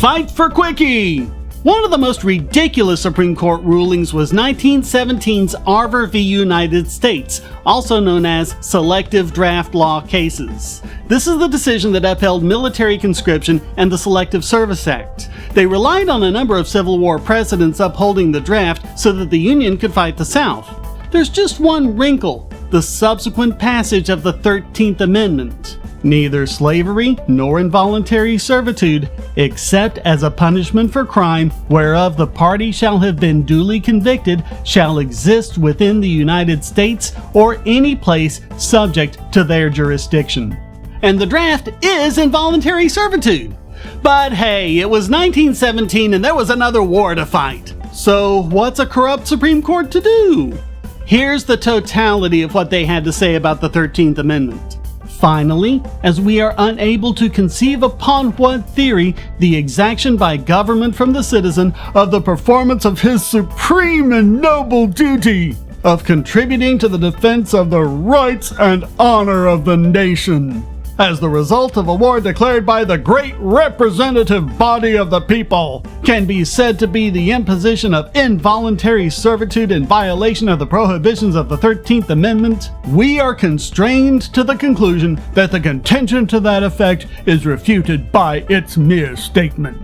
Fight for Quickie! One of the most ridiculous Supreme Court rulings was 1917's Arver v. United States, also known as Selective draft law cases. This is the decision that upheld military conscription and the Selective Service Act. They relied on a number of Civil War precedents upholding the draft so that the Union could fight the South. There's just one wrinkle: the subsequent passage of the 13th Amendment. Neither slavery nor involuntary servitude, except as a punishment for crime whereof the party shall have been duly convicted, shall exist within the United States or any place subject to their jurisdiction. And the draft is involuntary servitude. But hey, it was 1917 and there was another war to fight. So what's a corrupt Supreme Court to do? Here's the totality of what they had to say about the 13th Amendment. Finally, as we are unable to conceive upon what theory the exaction by government from the citizen of the performance of his supreme and noble duty of contributing to the defense of the rights and honor of the nation, as the result of a war declared by the great representative body of the people, can be said to be the imposition of involuntary servitude in violation of the prohibitions of the 13th Amendment, we are constrained to the conclusion that the contention to that effect is refuted by its mere statement.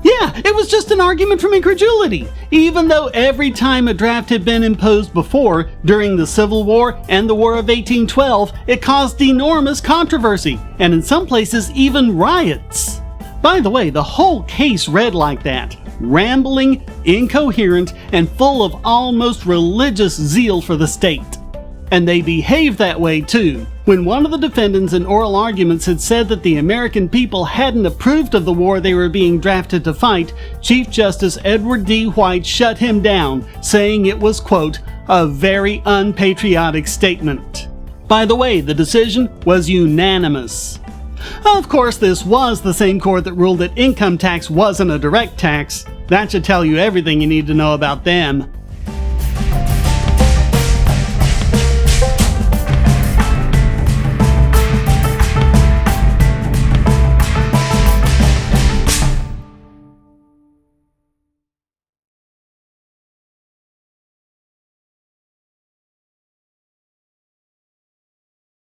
Yeah, it was just an argument from incredulity, even though every time a draft had been imposed before, during the Civil War and the War of 1812, it caused enormous controversy, and in some places even riots. By the way, the whole case read like that: rambling, incoherent, and full of almost religious zeal for the state. And they behaved that way too. When one of the defendants in oral arguments had said that the American people hadn't approved of the war they were being drafted to fight, Chief Justice Edward D. White shut him down, saying it was, quote, a very unpatriotic statement. By the way, the decision was unanimous. Of course, this was the same court that ruled that income tax wasn't a direct tax. That should tell you everything you need to know about them.